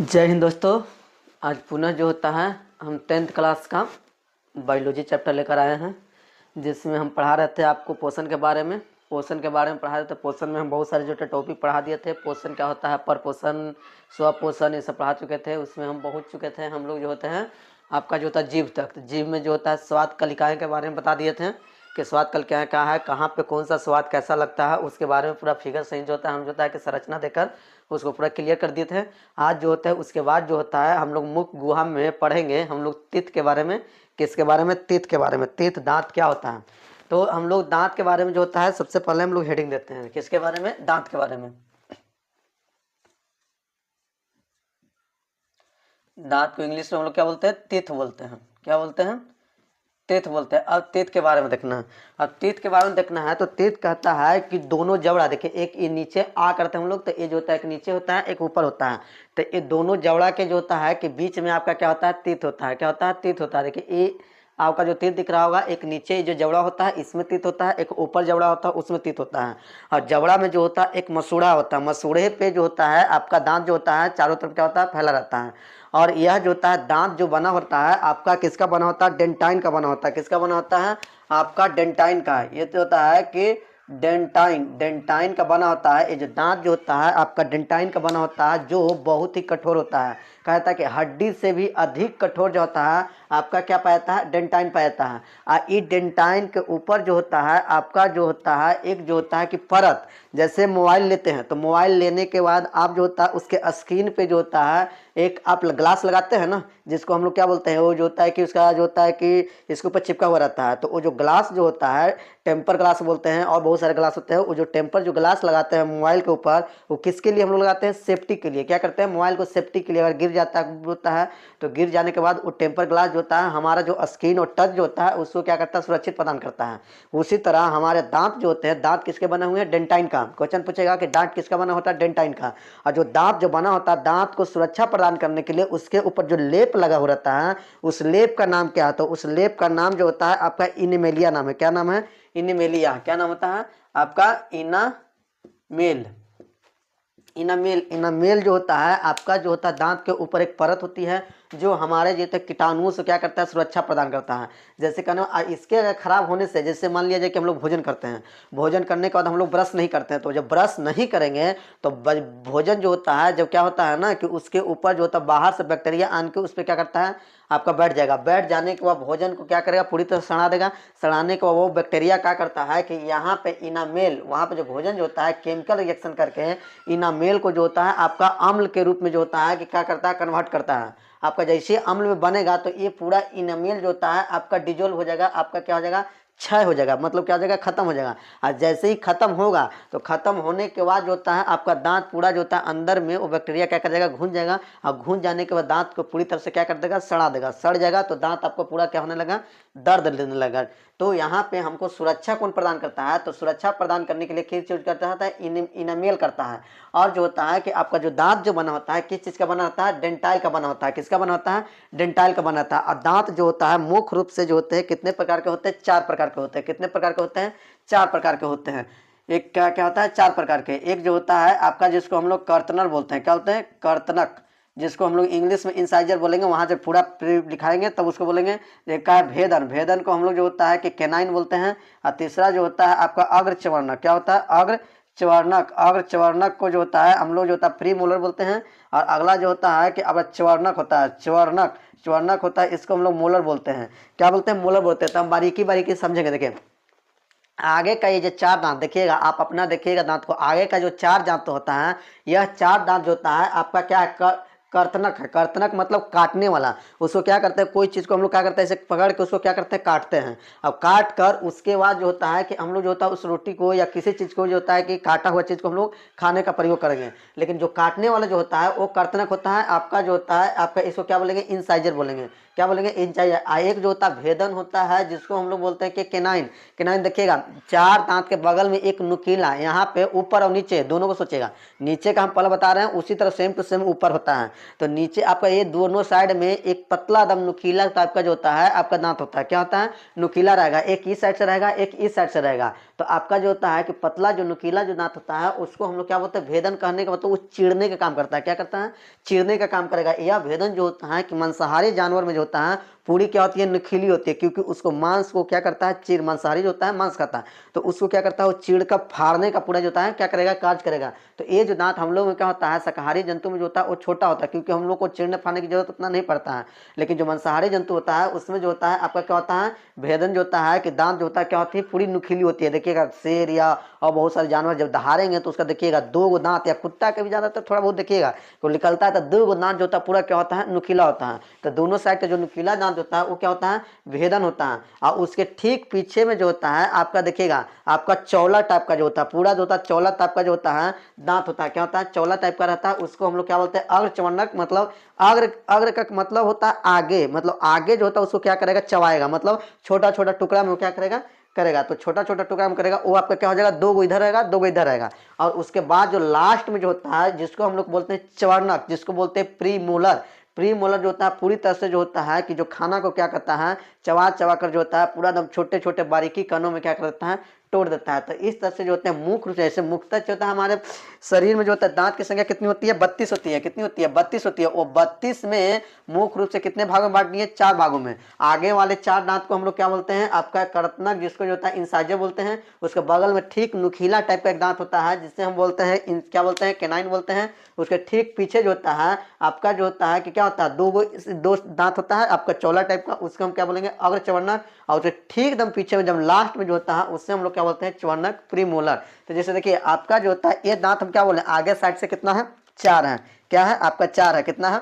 जय हिंद दोस्तों। आज पुनः जो होता है हम 10th क्लास का बायोलॉजी चैप्टर लेकर आए हैं, जिसमें हम पढ़ा रहे थे आपको पोषण के बारे में। पढ़ा रहे थे। पोषण में हम बहुत सारे जो टॉपिक पढ़ा दिए थे। पोषण क्या होता है, पर पोषण, स्वपोषण, ये सब पढ़ा चुके थे। उसमें हम पहुँच चुके थे हम लोग जो होते हैं आपका जो होता है जीव तक। जीव में जो होता है स्वाद कलिकाएँ के बारे में बता दिए थे कि स्वाद कलिकाएँ क्या है, कहाँ पे कौन सा स्वाद कैसा लगता है, उसके बारे में पूरा फिगर सही जो होता है हम जो होता है कि संरचना देकर उसको पूरा क्लियर कर दिए थे। आज जो होता है उसके बाद जो होता है हम लोग मुख गुहा में पढ़ेंगे हम लोग तीत के बारे में। किसके बारे में? तीत के बारे में। तीत दांत क्या होता है, तो हम लोग दांत के बारे में जो होता है सबसे पहले हम लोग हेडिंग देते हैं। किसके बारे में? दांत के बारे में। दांत को इंग्लिश में हम लोग क्या बोलते हैं? टीथ बोलते हैं। क्या बोलते हैं? तीत बोलते हैं। अब तीत के बारे में देखना है। अब तीत के बारे में देखना है तो तीत कहता है कि दोनों जबड़ा, देखिए एक ये नीचे आ करते हैं हम लोग, तो ये जो होता है एक नीचे होता है एक ऊपर होता है। तो ये दोनों जबड़ा के जो होता है कि बीच में आपका क्या होता है? तीत होता है। क्या होता है? तीत होता है। देखिए ये आपका जो तीत दिख रहा होगा, एक नीचे जो जबड़ा होता है इसमें तीत होता है, एक ऊपर जबड़ा होता है उसमें तीत होता है। और जबड़ा में जो होता है एक मसूड़ा होता है। मसूड़े पे जो होता है आपका दांत जो होता है चारों तरफ क्या होता है? फैला रहता है। और यह जो होता है दांत जो बना होता है आपका किसका बना होता है? डेंटाइन का बना होता है। किसका बना होता है? आपका डेंटाइन का। ये तो होता है कि डेंटाइन का बना होता है। ये जो दांत जो होता है आपका डेंटाइन का बना होता है, जो बहुत ही कठोर होता है। कहता है कि हड्डी से भी अधिक कठोर जो होता है आपका क्या पाया जाता है? डेंटाइन पाया जाता है। और इस डेंटाइन के ऊपर जो होता है आपका जो होता है एक जो होता है कि परत, जैसे मोबाइल लेते हैं तो मोबाइल लेने के बाद आप जो होता है उसके स्क्रीन पे जो होता है एक आप ग्लास लगाते हैं ना, जिसको हम लोग क्या बोलते हैं, वो जो होता है कि उसका जो होता है कि इसके ऊपर चिपका हुआ रहता है। तो वो जो ग्लास जो होता है टेम्पर ग्लास बोलते हैं, और बहुत सारे ग्लास होते हैं। वो जो टेम्पर जो ग्लास लगाते हैं मोबाइल के ऊपर, वो किसके लिए हम लोग लगाते हैं? सेफ्टी के लिए। क्या करते हैं? मोबाइल को सेफ्टी के लिए। अगर गिर जाता है तो गिर जाने के बाद वो टेम्पर ग्लास जो होता है हमारा जो स्क्रीन और टच जो होता है उसको क्या करता है? सुरक्षित प्रदान करता है। उसी तरह हमारे दांत जो होते हैं, दांत किसके बने हुए हैं? डेंटाइन का। क्वेश्चन पूछेगा कि दांत किसका बना होता है? डेंटाइन का। और जो दांत जो बना होता है दांत को सुरक्षा प्रदान करने के लिए उसके ऊपर जो लेप लगा हो रहता है, उस लेप का नाम क्या है? तो उस लेप का नाम जो होता है आपका इनेमेलिया नाम है। क्या नाम है? इनेमेलिया। क्या नाम होता है आपका? इनामेल। इनामेल जो होता है आपका जो होता है दांत के ऊपर एक परत होती है जो हमारे जैसे कीटाणुओं से क्या करता है? सुरक्षा प्रदान करता है। जैसे कहना इसके अगर खराब होने से, जैसे मान लिया जाए कि हम लोग भोजन करते हैं, भोजन करने के बाद हम लोग ब्रश नहीं करते हैं, तो जब ब्रश नहीं करेंगे तो भोजन जो होता है जब क्या होता है ना कि उसके ऊपर जो होता है बाहर से बैक्टीरिया आन के उस पर क्या करता है आपका बैठ जाएगा। बैठ जाने के बाद भोजन को क्या करेगा? पूरी तरह सड़ा देगा। सड़ाने के बाद वो बैक्टीरिया क्या करता है कि यहाँ पे इनामेल, वहाँ पे जो भोजन जो होता है केमिकल रिएक्शन करके इनामेल को जो होता है आपका अम्ल के रूप में जो होता है कि क्या करता है? कन्वर्ट करता है। आपका जैसे अम्ल में बनेगा तो ये पूरा इनामेल जो होता है आपका डिजोल्व हो जाएगा। आपका क्या हो जाएगा? क्षय हो जाएगा। मतलब क्या हो जाएगा? खत्म हो जाएगा। और जैसे ही खत्म होगा तो खत्म होने के बाद जो होता है आपका दांत पूरा जो होता है अंदर में वो बैक्टीरिया क्या कर जाएगा? घुस जाएगा। और घुस जाने के बाद दांत को पूरी तरह से क्या कर देगा? सड़ा देगा। सड़ जाएगा तो दांत आपको पूरा क्या होने लगा? दर्द देने लगा। तो यहाँ पे हमको सुरक्षा कौन प्रदान करता है? तो सुरक्षा प्रदान करने के लिए किस चीज करता है? इनामेल करता है। और जो होता है कि आपका जो दांत जो बना होता है किस चीज का बना होता है? डेंटाइल का बना होता है। किसका बना होता है? डेंटाइल का बना होता है। और दांत जो होता है मुख्य रूप से जो होते हैं कितने प्रकार के होते हैं? 4 प्रकार के होते हैं। कितने प्रकार के होते हैं? 4 प्रकार के होते हैं। एक क्या क्या होता है? 4 प्रकार के। एक जो होता है आपका जिसको हम लोग कर्तनर बोलते हैं। क्या बोलते हैं? कर्तनक, जिसको हम लोग इंग्लिश में इंसाइजर बोलेंगे। वहां जब पूरा लिखाएंगे तब उसको बोलेंगे। एक का है भेदन। भेदन को हम लोग जो होता है कि कैनाइन बोलते हैं। और तीसरा जो होता है आपका अग्र चवर्णक। क्या होता है? अग्र चवर्णक। अग्र चवर्णक को जो होता है हम लोग जो होता है प्री मोलर बोलते हैं। और अगला जो होता है कि अब चवर्णक होता है। चवर्णक चवर्णक होता है, इसको हम लोग मोलर बोलते हैं। क्या बोलते हैं? मोलर बोलते हैं। तो हम बारीकी बारीकी समझेंगे। देखिए आगे का ये जो 4 दांत देखिएगा, आप अपना देखिएगा दांत को, आगे का जो 4 दांत होता है, यह 4 दांत जो होता है आपका क्या है? कर्तनक है। कर्तनक मतलब काटने वाला। उसको क्या करते हैं? कोई चीज को हम लोग क्या करते हैं? ऐसे पकड़ के उसको क्या करते हैं? काटते हैं। अब काट कर उसके बाद जो होता है कि हम लोग जो होता है उस रोटी को या किसी चीज को जो होता है कि काटा हुआ चीज को हम लोग खाने का प्रयोग करेंगे। लेकिन जो काटने वाला जो होता है वो कर्तनक होता है। आपका जो होता है आपका इसको क्या बोलेंगे? इंसाइजर बोलेंगे। क्या बोलेंगे? इंसाइजर। एक जो होता है भेदन होता है जिसको हम लोग बोलते हैं कि केनाइन। केनाइन देखिएगा 4 दांत के बगल में एक नुकीला, यहाँ पे ऊपर और नीचे दोनों को सोचेगा। नीचे का हम पहले बता रहे हैं, उसी तरह सेम टू सेम ऊपर होता है। तो नीचे आपका ये दोनों साइड में एक पतला दम नुकीला टाइप का जो होता है आपका दांत होता है, क्या होता है, नुकीला रहेगा, एक इस साइड से रहेगा, एक इस साइड से रहेगा। तो आपका जो होता है कि पतला जो नुकीला जो दांत होता है उसको हम लोग क्या बोलते हैं, भेदन कहने का मतलब वो चीरने का काम करता है। क्या करता है, चीरने का काम करेगा। यह भेदन जो होता है कि मांसाहारी जानवर में जो होता है पूरी क्या होती है, नुकीली होती है, क्योंकि उसको मांस को क्या करता है, चीर, मांसाहारी जो होता है मांस खाता है, तो उसको क्या करता है, वो चीड़ का फाड़ने का पूरा जो होता है क्या करेगा, कार्य करेगा। तो ये जो दांत हम लोग में क्या होता है, शाकाहारी जंतु में जो होता है वो छोटा होता है, क्योंकि हम लोग को चीरने फाड़ने की जरूरत उतना नहीं पड़ता है। लेकिन जो मांसाहारी जंतु होता है उसमें जो होता है आपका क्या होता है, भेदन जो होता है कि दांत जो होता है क्या होती है, पूरी नुकीली होती है। देखिएगा शेर या और बहुत सारे जानवर जब दहाड़ेंगे तो उसका देखिएगा 2 दांत, या कुत्ता के भी ज़्यादातर थोड़ा बहुत देखिएगा तो निकलता है, तो 2 दांत जो होता है पूरा क्या होता है, नुकीला होता है। तो दोनों साइड का जो नुकीला दांत होता है वो क्या होता है, भेदन होता है। और उसके ठीक पीछे में जो होता है आपका देखिएगा आपका चौला टाइप का जो होता है, पूरा जो होता है चौला टाइप का जो होता है दांत होता है, क्या होता है, चौला टाइप का रहता है। उसको हम लोग क्या बोलते हैं, अग्रचर्वणक, मतलब अग्र, अग्र का मतलब होता है आगे, मतलब आगे जो होता है उसको क्या करेगा, चबाएगा, मतलब छोटा छोटा टुकड़ा में वो क्या करेगा, करेगा। तो छोटा छोटा टुकड़ा में करेगा, वो आपका क्या हो जाएगा, 2 इधर रहेगा, 2 इधर रहेगा। और उसके बाद जो लास्ट में जो होता है जिसको हम लोग बोलते हैं चवर्णक, जिसको बोलते हैं प्री मोलर, प्री मोलर जो होता है पूरी तरह से जो होता है कि जो खाना को क्या करता है, चबा चबा कर जो होता है पूरा एकदम छोटे छोटे बारीकी कणों में क्या करता है, तोड़ देता है। तो इस तरह से जो होते हैं मुख्य रूप से, जैसे मुख्यतः जो होता है हमारे शरीर में जो होता है दांत की संख्या कितनी होती है, 32 होती है। कितनी होती है, 32 होती है। वो 32 में मुख्य रूप से कितने भागों में बांट दिए, 4 भागों में। आगे वाले 4 दांत को हम लोग क्या बोलते हैं, आपका करतनक, जिसको जो होता है इंसाइजर बोलते हैं। उसके बगल में ठीक नुकीला टाइप का एक दांत होता है जिससे हम बोलते हैं क्या बोलते हैं, केनाइन बोलते हैं। उसके ठीक पीछे जो होता है आपका जो होता है कि क्या होता है, 2 दांत होता है आपका चौला टाइप का, उसको हम क्या बोलेंगे, अग्रचर्वणक। और उसके ठीक एकदम पीछे में जब लास्ट में जो होता है उससे हम लोग क्या बोलते हैं, चर्वणक प्रीमोलर। तो जैसे देखिए आपका जो होता है ये दांत हम क्या बोले, आगे साइड से कितना है, 4 है। क्या है आपका, 4 है। कितना है,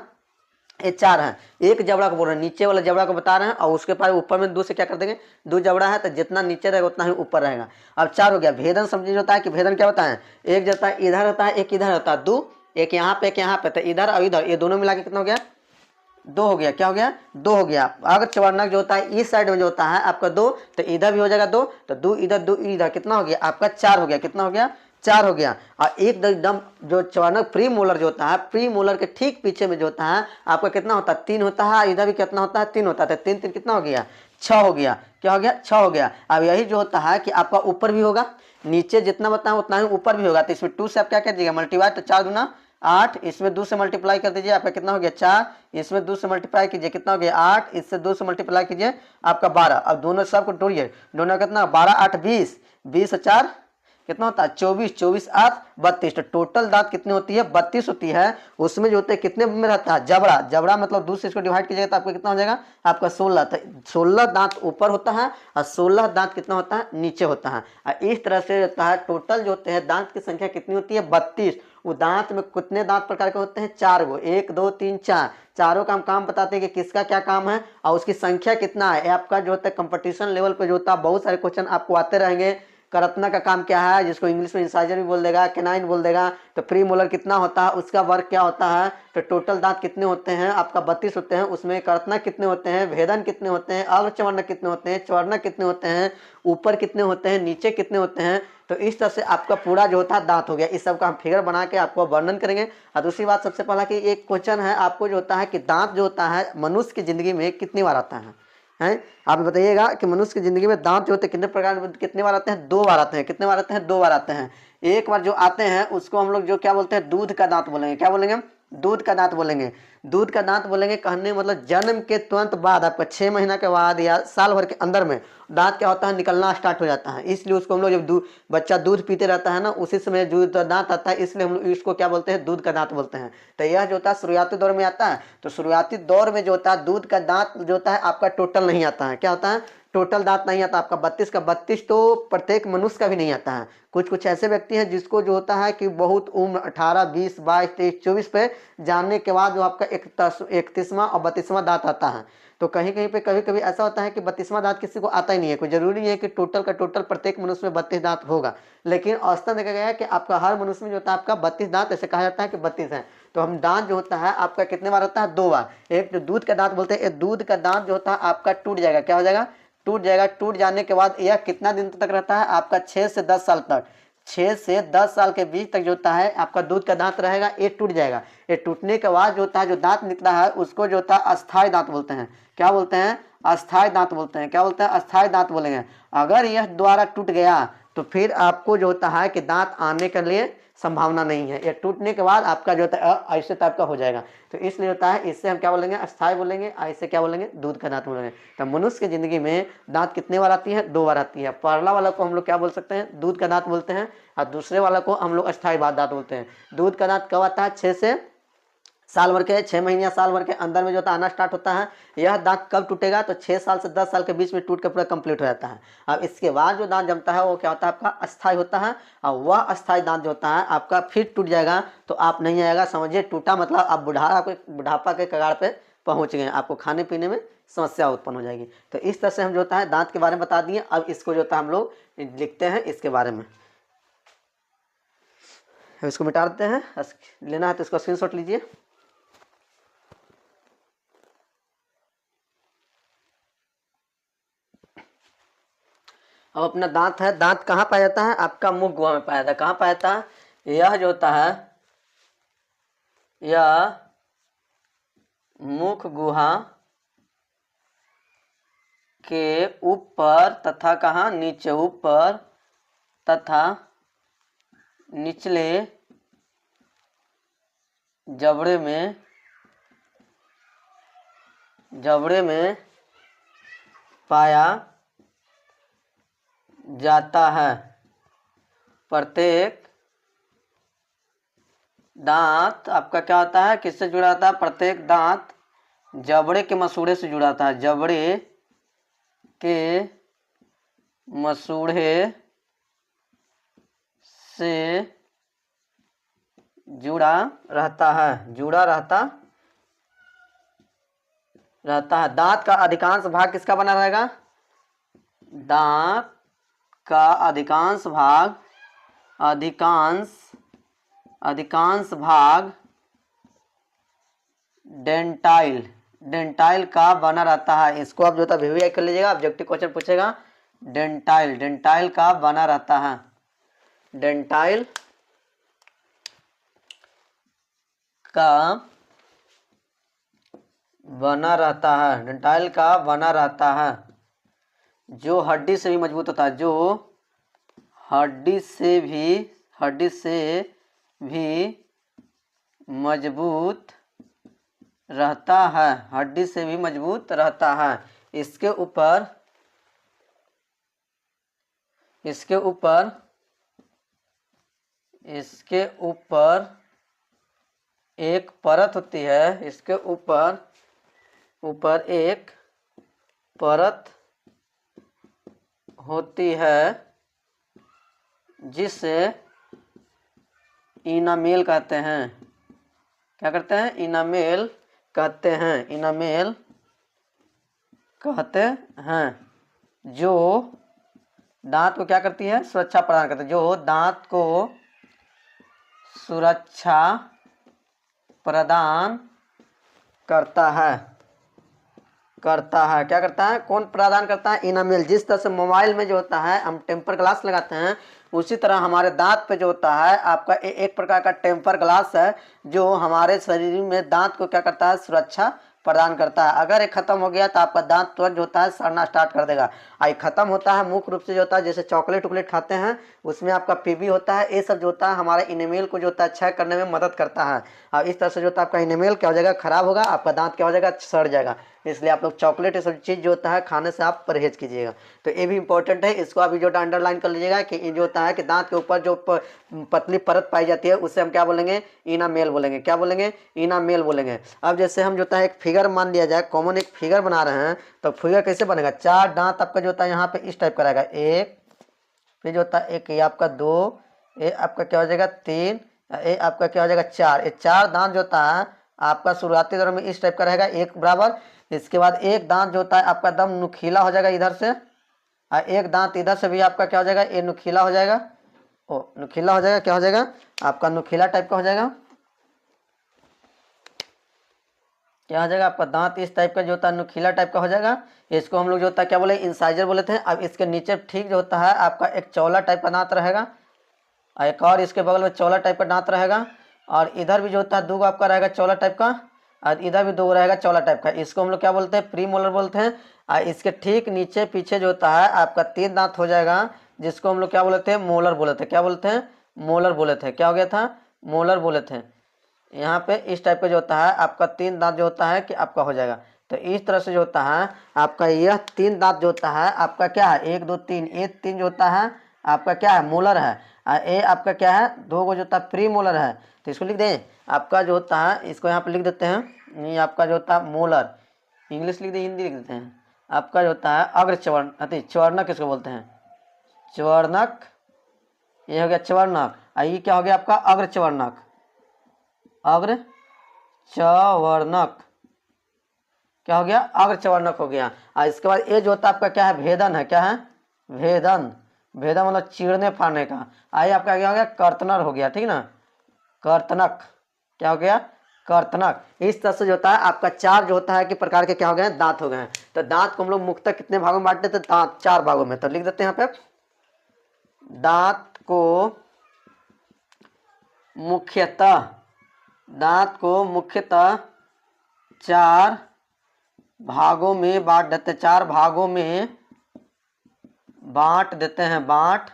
ये 4 है। एक जबड़ा को बोल रहे हैं, नीचे वाला जबड़ा को बता रहे हैं, और उसके पास ऊपर में 2 से क्या कर देंगे, 2 जबड़ा है तो जितना नीचे रहेगा उतना ही ऊपर रहेगा। अब 4 हो गया। भेदन समझिए होता है कि भेदन क्या होता है, एक जाता है इधर होता है, एक इधर होता है, 2, एक यहाँ पे एक यहाँ पे, तो इधर और इधर ये दोनों मिला के कितना हो गया, 2 हो गया। क्या हो गया, 2 हो गया। अगर चवर्णक जो होता है इस साइड में जो होता है आपका 2, तो इधर भी हो जाएगा 2, तो 2 इधर 2 इधर, कितना हो गया आपका, 4 हो गया। कितना हो गया, 4 हो गया। और एकदम जो चवर्णक प्री मोलर जो होता है, प्री मोलर के ठीक पीछे में जो होता है आपका कितना होता है, 3 होता है। इधर भी कितना होता है, 3 होता है। तो 3 3 कितना हो गया, 6 हो गया। क्या हो गया, 6 हो गया। अब यही जो होता है कि आपका ऊपर भी होगा, नीचे जितना बताएं उतना ही ऊपर भी होगा। तो इसमें 2 से आप क्या कर दीजिएगा, मल्टीप्लाई, तो 4 दूना 8, इसमें 2 से मल्टीप्लाई कर दीजिए, आपका कितना हो गया, 4, इसमें 2 से मल्टीप्लाई कीजिए, कितना हो गया 8, इससे 2 से मल्टीप्लाई कीजिए आपका 12। अब दोनों सबको तोड़िए, दोनों कितना, 12 8 20, 20 और 4 कितना होता है, 24, 24 8 32। तो टोटल दांत कितनी होती है, 32 होती है। उसमें जो होते हैं कितने में रहता है, जबड़ा, जबड़ा मतलब 2 से इसको डिवाइड कीजिएगा तो आपको कितना हो जाएगा, आपका 16। तो 16 दांत ऊपर होता है और 16 दांत कितना होता है, नीचे होता है। और इस तरह से होता है। टोटल जो होते हैं दांत की संख्या कितनी होती है, 32। वो दांत में कितने दांत प्रकार के होते हैं, 4 गो, 1 2 3 4। चारों का हम काम बताते हैं कि किसका क्या काम है और उसकी संख्या कितना है। आपका जो होता है कंपटीशन लेवल पे जो होता है बहुत सारे क्वेश्चन आपको आते रहेंगे। करतना का काम क्या है, जिसको इंग्लिश में इंसाइजर भी बोल देगा, केनाइन बोल देगा। तो प्री मोलर कितना होता है, उसका वर्क क्या होता है। तो टोटल दांत कितने होते हैं आपका, 32 होते हैं। उसमें करतना कितने होते हैं, भेदन कितने होते हैं, अग्रचर्वणक कितने होते हैं, चवर्णक कितने होते हैं, ऊपर कितने होते हैं, नीचे कितने होते हैं। तो इस तरह से आपका पूरा जो होता है दांत हो गया। इस सब का हम फिगर बना के आपको वर्णन करेंगे। और दूसरी बात सबसे पहला कि एक क्वेश्चन है आपको जो होता है कि दांत जो होता है मनुष्य की जिंदगी में कितनी बार आता है। हैं, आप बताइएगा कि मनुष्य की जिंदगी में दांत जो होते हैं कितने प्रकार, कितने बार आते हैं, 2 बार आते हैं। कितने बार आते हैं, 2 बार आते हैं। एक बार जो आते हैं उसको हम लोग जो क्या बोलते हैं, दूध का दांत बोलेंगे। क्या बोलेंगे, दूध का दांत बोलेंगे। दूध का दांत बोलेंगे कहने मतलब जन्म के तुरंत बाद, आपका 6 महीना के बाद या साल भर के अंदर में दांत क्या होता है, निकलना स्टार्ट हो जाता है। इसलिए उसको हम लोग जब बच्चा दूध पीते रहता है ना, उसी समय जो दांत आता है, इसलिए हम लोग इसको क्या बोलते हैं, दूध का दांत बोलते हैं। तो यह जो होता है शुरुआती दौर में आता है। तो शुरुआती दौर में जो होता है दूध का दांत जो होता है आपका टोटल नहीं आता है। क्या होता है, टोटल दांत नहीं आता आपका 32 का 32। तो प्रत्येक मनुष्य का भी नहीं आता है। कुछ कुछ ऐसे व्यक्ति हैं जिसको जो होता है कि बहुत उम्र 18 20 22 23 24 पे जानने के बाद जो आपका 31वां और 32वां दांत आता है। तो कहीं कहीं पे कभी कभी ऐसा होता है कि 32वां दांत किसी को आता ही नहीं है। कोई जरूरी नहीं है कि टोटल का टोटल प्रत्येक मनुष्य में 32 दांत होगा, लेकिन औसतन देखा गया है कि आपका हर मनुष्य में जो होता है आपका 32 दांत, ऐसे कहा जाता है कि 32 है। तो हम दांत जो होता है आपका कितने बार होता है, 2 बार। एक जो दूध का दांत बोलते हैं, एक दूध का दांत जो होता है आपका टूट जाएगा। क्या हो जाएगा, टूट जाएगा। टूट जाने के बाद यह कितना दिन तक रहता है आपका, 6 से 10 साल तक। 6 से 10 साल के बीच तक जो होता है आपका दूध का दांत रहेगा, ये टूट जाएगा। ये टूटने के बाद जो होता है जो दांत निकला है उसको जो होता है अस्थायी दांत बोलते हैं। क्या बोलते हैं? अस्थायी दांत बोलते हैं। क्या बोलते हैं? अस्थायी दांत बोलेंगे। अगर यह दोबारा टूट गया तो फिर आपको जो होता है कि दांत आने के लिए संभावना नहीं है। ये टूटने के बाद आपका जो होता है ऐसे टाइप का हो जाएगा। तो इसलिए होता है इससे हम क्या बोलेंगे? अस्थायी बोलेंगे। ऐसे क्या बोलेंगे? दूध का दांत बोलेंगे। तो मनुष्य की जिंदगी में दांत कितने बार आती है? 2 बार आती है। पहला वाला को हम लोग क्या बोल सकते हैं? दूध का दांत बोलते हैं। और दूसरे वाला को हम लोग अस्थायी दांत बोलते हैं। दूध का दांत कब आता है? 6 से साल भर के, 6 महीने या साल भर के अंदर में जो होता है आना स्टार्ट होता है। यह दांत कब टूटेगा? तो 6 साल से 10 साल के बीच में टूट के पूरा कंप्लीट हो जाता है। अब इसके बाद जो दांत जमता है वो क्या होता है? आपका अस्थायी होता है। और वह अस्थायी दांत जो होता है आपका फिर टूट जाएगा तो आप नहीं आएगा। समझिए टूटा मतलब आप बुढ़ापा के कगार पे पहुंच गए, आपको खाने पीने में समस्या उत्पन्न हो जाएगी। तो इस तरह से हम जो होता है दांत के बारे में बता दिए। अब इसको जो होता है हम लोग लिखते हैं इसके बारे में। इसको मिटा देते हैं। लेना है तो इसको स्क्रीनशॉट लीजिए। अब अपना दांत है। दांत कहाँ पाया जाता है? आपका मुख गुहा में पाया जाता है। कहाँ पाया जाता है? यह जो होता है यह मुख गुहा के ऊपर तथा कहाँ? नीचे। ऊपर तथा निचले जबड़े में पाया जाता है। प्रत्येक दांत आपका क्या होता है? किससे जुड़ा होता है? प्रत्येक दांत जबड़े के मसूड़े से जुड़ा होता है। जबड़े के मसूड़े से जुड़ा रहता है। जुड़ा रहता है। दांत का अधिकांश भाग किसका बना रहेगा? दांत का अधिकांश भाग डेंटाइल का बना रहता है। इसको आप जो है VVI कर लीजिएगा। ऑब्जेक्टिव क्वेश्चन पूछेगा। डेंटाइल का बना रहता है। डेंटाइल का बना रहता है। जो हड्डी से भी मजबूत होता है। जो हड्डी से भी मजबूत रहता है। हड्डी से भी मजबूत रहता है। इसके ऊपर एक परत होती है। इसके ऊपर एक परत होती है जिसे इनामेल कहते हैं। क्या करते हैं? इनामेल कहते हैं। जो दांत को क्या करती है? सुरक्षा प्रदान करती है। जो दांत को सुरक्षा प्रदान करता है। क्या करता है? कौन प्रदान करता है? इनामेल। जिस तरह से मोबाइल में जो होता है हम टेम्पर ग्लास लगाते हैं, उसी तरह हमारे दांत पे जो होता है आपका एक प्रकार का टेम्पर ग्लास है जो हमारे शरीर में दांत को क्या करता है? सुरक्षा प्रदान करता है। अगर ये खत्म हो गया तो आपका दांत तुरंत जो होता है सड़ना स्टार्ट कर देगा। ये खत्म होता है मुख्य रूप से जो होता है जैसे चॉकलेट खाते हैं उसमें आपका पीबी होता है। ये सब जो होता है हमारे इनेमेल को जो होता है अच्छा करने में मदद करता है। और इस तरह से जो होता है आपका इनेमेल क्या हो जाएगा? खराब होगा। आपका दांत क्या हो जाएगा? सड़ जाएगा। इसलिए आप लोग चॉकलेट ये सब चीज़ जो होता है खाने से आप परहेज कीजिएगा। तो ये भी इंपॉर्टेंट है। इसको आप जो अंडरलाइन कर लीजिएगा कि ये जो होता है कि दांत के ऊपर जो पतली परत पाई जाती है उसे हम क्या बोलेंगे? इनामेल बोलेंगे। क्या बोलेंगे? इनामेल बोलेंगे। अब जैसे हम जो होता है एक फिगर मान लिया जाए, कॉमन एक फिगर बना रहे हैं तो फिगर कैसे बनेगा? 4 दांत आपका जो होता है यहाँ पे इस टाइप का रहेगा। एक, फिर जो होता है एक, ये आपका 2, ये आपका क्या हो जाएगा 3, ये आपका क्या हो जाएगा 4। ये 4 दांत जो होता है आपका शुरुआती दौर में इस टाइप का रहेगा, एक बराबर। इसके बाद एक दांत जो होता है आपका दम नुकीला हो जाएगा इधर से, और एक दांत इधर से भी आपका क्या हो जाएगा? ये नुकीला हो जाएगा। नुकीला हो जाएगा। क्या हो जाएगा? आपका नुकीला टाइप का हो जाएगा। क्या हो जाएगा? आपका दांत इस टाइप का जो होता है नुकीला टाइप का हो जाएगा। इसको हम लोग जो होता है क्या बोले? इंसाइजर बोले थे। अब इसके नीचे ठीक जो होता है आपका एक चौला टाइप का दांत रहेगा। एक और इसके बगल में चौला टाइप का दांत रहेगा, और इधर भी जो होता है दो आपका रहेगा चौला टाइप का, और इधर भी दो रहेगा चौला टाइप का। इसको हम लोग क्या बोलते हैं, प्री मोलर बोलते हैं। और इसके ठीक नीचे पीछे जो होता है आपका तीन दांत हो जाएगा, जिसको हम लोग क्या बोलते हैं, मोलर बोले थे। क्या बोलते हैं, मोलर बोले थे। क्या हो गया था, मोलर बोले थे। यहाँ पे इस टाइप का जो होता है आपका तीन दांत जो होता है कि आपका हो जाएगा। तो इस तरह से जो होता है आपका यह तीन दांत जो होता है आपका क्या है, एक दो तीन, ये तीन जो होता है आपका क्या है, मोलर है। और ये आपका क्या है, दो को जो होता है प्री मोलर है। तो इसको लिख दें, आपका जो होता है इसको यहाँ पे लिख देते हैं, ये आपका जो होता है मोलर, इंग्लिश लिख दे, हिंदी लिख देते हैं। आपका जो होता है अग्र चवर्ण, अति चवर्णक किसको बोलते हैं, चवर्णक। ये हो गया चवर्णक। और ये क्या हो गया आपका, अग्र चवर्णक, अग्र चवर्णक। क्या हो गया, अग्र चवर्णक हो गया। और इसके बाद ये जो होता है आपका क्या है, भेदन है। क्या है, भेदन। भेदन मतलब चीरने फाड़ने का। आइए आपका क्या हो गया, कर्तनर हो गया, ठीक ना, कर्तनक। क्या हो गया, कर्तनक। इस तरह से जो होता है आपका चार जो होता है कि प्रकार के क्या हो गए, दांत हो गए हैं। तो दांत को हम लोग मुख्यतः कितने भागों में बांटते थे, दांत चार भागों में। तो लिख देते हैं यहाँ पे, दांत को मुख्यतः, दांत को मुख्यतः चार भागों में बांट देते, चार भागों में बांट देते हैं, बांट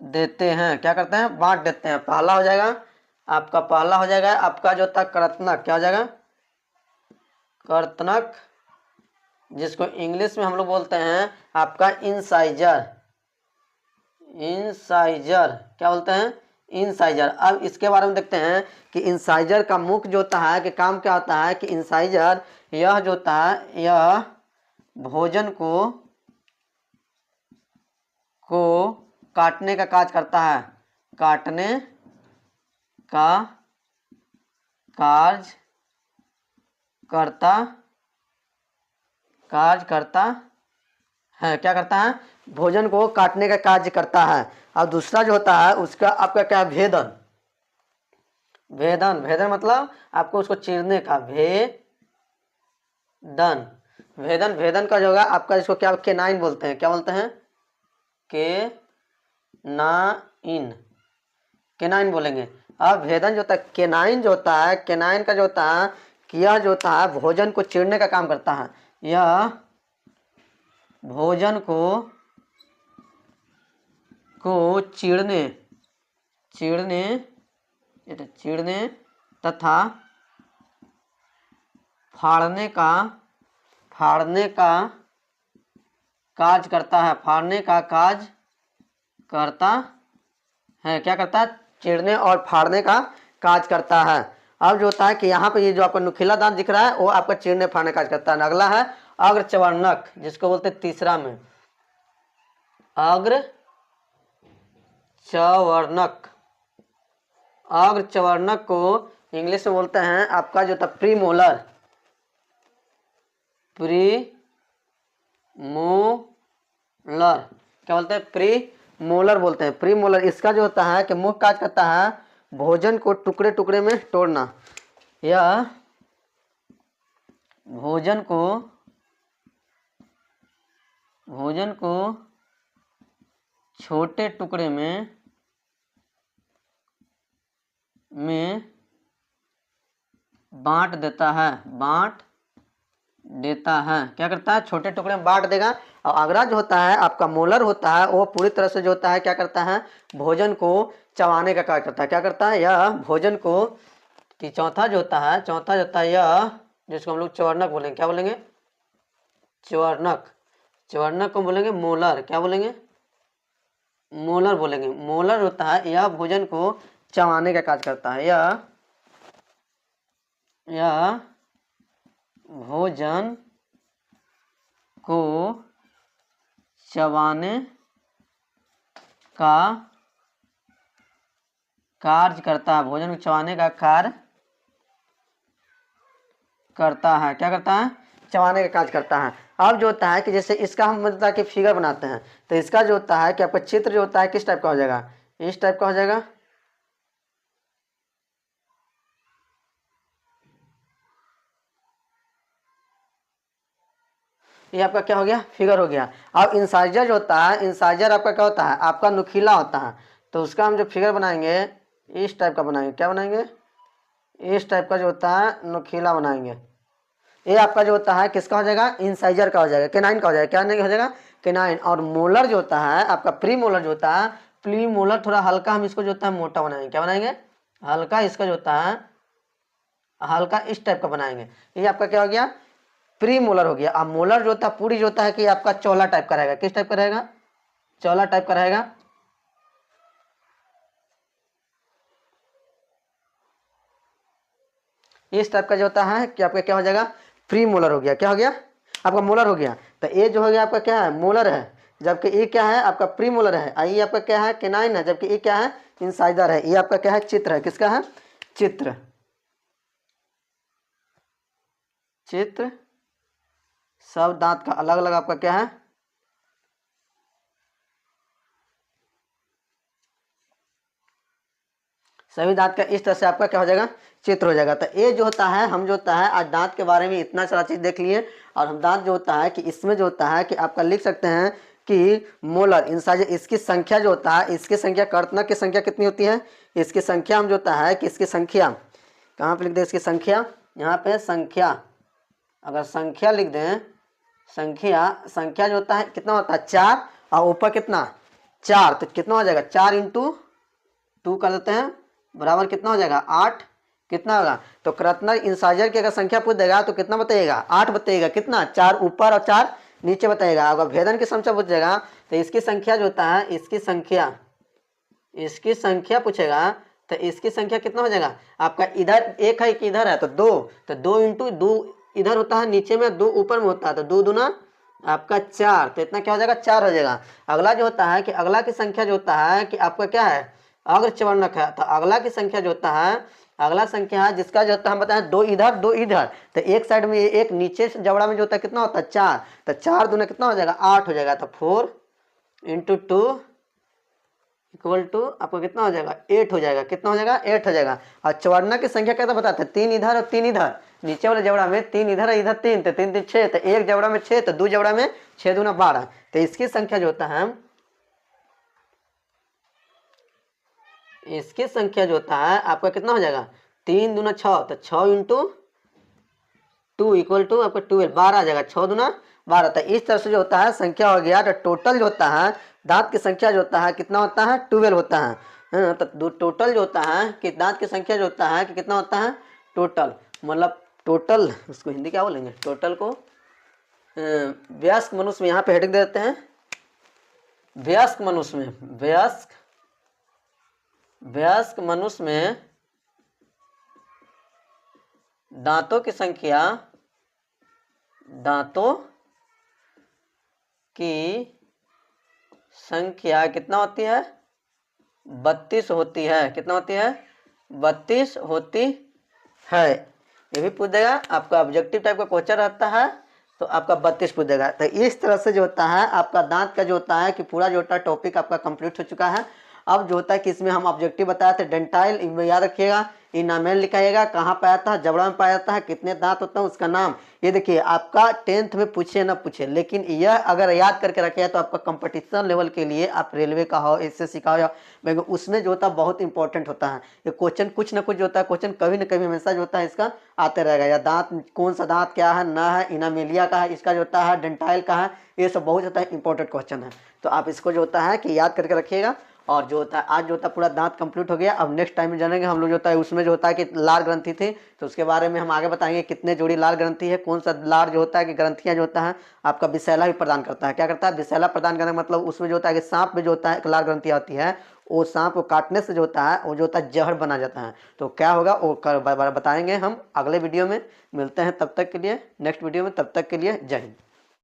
देते हैं। क्या करते हैं, बांट देते हैं। पहला हो जाएगा आपका, पहला हो जाएगा आपका जो था कर्तनक। क्या हो जाएगा, कर्तनक, जिसको इंग्लिश में हम लोग बोलते हैं आपका इंसाइजर, इंसाइजर। क्या बोलते हैं, इंसाइजर। अब इसके बारे में देखते हैं कि इंसाइजर का मुख्य जो होता है कि काम क्या होता है, कि इंसाइजर यह जो होता है यह भोजन को काटने का कार्य करता है, काटने का कार्य करता है। क्या करता है, भोजन को काटने का कार्य करता है। और दूसरा जो होता है उसका आपका क्या है, भेदन। भेदन, भेदन मतलब आपको उसको चीरने का, भेदन। भेदन, भेदन का जो होगा आपका, इसको क्या केनाइन बोलते हैं। क्या बोलते हैं, केनाइन, केनाइन बोलेंगे। अब भेदन जो होता है, केनाइन जो होता है, केनाइन का जो होता है कि यह जो होता है भोजन को चीरने का काम करता है। यह भोजन को चीरने, चीरने, चीरने तथा फाड़ने का कार्य करता है, फाड़ने का कार्य करता है। क्या करता है, चीरने और फाड़ने का कार्य करता है। अब जो होता है कि यहाँ पे ये जो आपका नुकीला दांत दिख रहा है वो आपका चीरने फाड़ने का कार्य करता है। अगला है अग्र चवर्णक, जिसको बोलते हैं तीसरा में अग्र चवर्णक। अग्र चवर्णक को इंग्लिश में बोलते हैं आपका जो था प्री मोलर, प्री मोलर। क्या बोलते हैं, प्री मोलर बोलते हैं, प्री मोलर। इसका जो होता है कि मुख्य कार्य करता है भोजन को टुकड़े टुकड़े में तोड़ना। यह भोजन को छोटे टुकड़े में बांट देता है, बांट देता है। क्या करता है, छोटे टुकड़े में बांट देगा। और अगला जो होता है आपका मोलर होता है वो पूरी तरह से जो होता है क्या करता है, भोजन को चबाने का कार्य करता है। क्या करता है, यह भोजन को, चौथा जो होता है, चौथा जो होता है यह, जिसको हम लोग चवर्णक बोलेंगे। क्या बोलेंगे, चवर्णक। चवर्णक को बोलेंगे मोलर। क्या बोलेंगे, मोलर बोलेंगे। मोलर होता है यह भोजन को चबाने का कार्य करता है। यह भोजन को चबाने का कार्य करता है, भोजन को चबाने का कार्य करता है। क्या करता है, चबाने का कार्य करता है। अब जो होता है कि जैसे इसका हम मतलब कि फिगर बनाते हैं, तो इसका जो होता है कि आपका चित्र जो होता है किस टाइप का हो जाएगा, इस टाइप का हो जाएगा। ये आपका क्या हो गया, फिगर हो गया। अब इंसाइजर जो होता है, इंसाइजर आपका क्या होता है, आपका नुकीला होता है। तो उसका हम जो फिगर बनाएंगे इस टाइप का बनाएंगे। क्या बनाएंगे? इस टाइप का जो होता है नुकीला बनाएंगे। ये आपका जो होता है किसका हो जाएगा? इंसाइजर का हो जाएगा, केनाइन का हो जाएगा। क्या नहीं हो जाएगा? केनाइन। और मोलर जो होता है आपका प्री मोलर जो होता है, प्री मोलर थोड़ा हल्का हम इसको जो होता है मोटा बनाएंगे। क्या बनाएंगे? हल्का इसका जो होता है हल्का इस टाइप का बनाएंगे। ये आपका क्या हो गया? प्री मोलर हो गया। अब मोलर जो होता है पूरी जो होता है कि आपका चौला टाइप का रहेगा। किस टाइप का रहेगा? चौला टाइप का रहेगा। इस टाइप का जो होता है कि आपका क्या हो जाएगा? प्री मोलर हो गया। क्या हो गया? आपका मोलर हो गया। तो ये जो हो गया आपका क्या है? मोलर है, जबकि ये क्या है? आपका प्री मोलर है। ये आपका क्या है? केनाइन है, जबकि ये क्या है? इंसाइजर है। ये आपका क्या है? चित्र है। किसका है? चित्र। चित्र। सब दांत का अलग अलग आपका क्या है? सभी दांत का इस तरह से आपका क्या हो जाएगा? चित्र हो जाएगा। तो ये जो होता है हम जो होता है आज दांत के बारे में इतना सारा चीज देख लिए। और हम दांत जो होता है कि इसमें जो होता है कि आपका लिख सकते हैं कि मोलर इंसाइजर, इसकी संख्या जो होता है, इसकी संख्या कर्तनक की संख्या कितनी होती है? इसकी संख्या हम जो होता है कि इसकी संख्या कहाँ पे लिख दें? इसकी संख्या यहाँ पे संख्या, अगर संख्या लिख दें, संख्या जो होता है कितना होता है? 4 और ऊपर कितना? 4। तो कितना हो जाएगा? 4 × 2 कर देते हैं, बराबर कितना हो जाएगा? 8। कितना होगा? तो कृतनक इंसाइजर की अगर संख्या पूछ देगा तो कितना बताइएगा? 8 बताइएगा। कितना? 4 ऊपर और 4 नीचे बताइएगा। अगर भेदन की संख्या पूछ देगा तो इसकी संख्या जो होता है, इसकी संख्या पूछेगा तो इसकी संख्या कितना हो जाएगा? आपका इधर 1 है कि इधर है? तो 2। तो 2 × 2 इधर होता है नीचे में, 2 ऊपर में होता है, तो 2 दूना आपका 4। तो इतना क्या हो जाएगा? 4 हो जाएगा। अगला जो होता है कि अगला की संख्या जो होता है कि आपका क्या है? अग्र चवर्णक है। तो अगला की संख्या जो होता है, अगला संख्या है जिसका जो होता है हम बताएं 2 इधर 2 इधर, तो एक साइड में एक नीचे जबड़ा में जो होता है कितना होता है? 4। तो 4 दूना कितना हो जाएगा? 8 हो जाएगा। तो 4 × 2 = आपको कितना हो जाएगा? 8 हो जाएगा। कितना हो जाएगा? 8 हो जाएगा। और चवर्णक की संख्या कैसे बताते हैं? 3 इधर और 3 इधर। नीचे वाले जबड़ा में 3 इधर और इधर 3, तो 3 3 6, तो एक जबड़ा में 6, तो 2 जबड़ा में 6 दूना 12। तो इसकी संख्या जो होता है, इसकी संख्या जो होता है आपका कितना हो जाएगा? 3 दूना 6, तो 6 × 2 = आपका 12, 12 आ जाएगा। 6 दूना 12। तो इस तरह से जो होता है संख्या हो गया। तो टोटल जो होता है दांत की संख्या जो होता है कितना होता है? 12 होता है। तो टोटल जो होता है कि दांत की संख्या जो होता है कि कितना होता है? टोटल मतलब टोटल, उसको हिंदी क्या बोलेंगे? टोटल को वयस्क मनुष्य में यहाँ पे हेडिंग दे देते हैं। वयस्क मनुष्य में, वयस्क मनुष्य में दांतों की संख्या कितना होती है? 32 होती है। कितना होती है? 32 होती है। ये भी पूछ देगा। आपका ऑब्जेक्टिव टाइप का क्वेश्चन रहता है तो आपका 32 पूछ देगा। तो इस तरह से जो होता है आपका दांत का जो होता है कि पूरा जो होता है टॉपिक आपका कंप्लीट हो चुका है। अब जो होता है कि इसमें हम ऑब्जेक्टिव बताए थे डेंटाइल, याद रखिएगा। इनामेल लिखाइएगा, कहाँ पाया जाता है? जबड़ा में पाया जाता है। कितने दांत होता है उसका नाम। ये देखिए आपका 10th में पूछे ना पूछे, लेकिन यह अगर याद करके रखे तो आपका कंपटीशन लेवल के लिए, आप रेलवे का हो, एसएससी का हो, या उसमें जो होता है बहुत इंपॉर्टेंट होता है। ये क्वेश्चन कुछ ना कुछ जो होता है, क्वेश्चन कभी ना कभी हमेशा जो होता है इसका आते रहेगा। या दांत कौन सा दांत क्या है ना है, इनामेलिया का है, इसका जो होता है डेंटाइल का है, ये सब बहुत ज़्यादा इंपॉर्टेंट क्वेश्चन है। तो आप इसको जो होता है कि याद करके रखिएगा। और जो होता है आज जो होता है पूरा दांत कंप्लीट हो गया। अब नेक्स्ट टाइम में जानेंगे हम लोग जो होता है उसमें जो होता है कि लार ग्रंथि थी, तो उसके बारे में हम आगे बताएंगे कितने जोड़ी लार ग्रंथि है, कौन सा लार जो होता है कि ग्रंथियां जो होता है आपका विषैला भी प्रदान करता है। क्या करता है? विषैला प्रदान करने का मतलब उसमें जो होता है कि सांप में जो होता है एक लार ग्रंथि होती है, वो सांप को काटने से जो होता है वो जो होता है जहर बना जाता है। तो क्या होगा वो बताएंगे हम अगले वीडियो में। मिलते हैं तब तक के लिए नेक्स्ट वीडियो में। तब तक के लिए जय हिंद।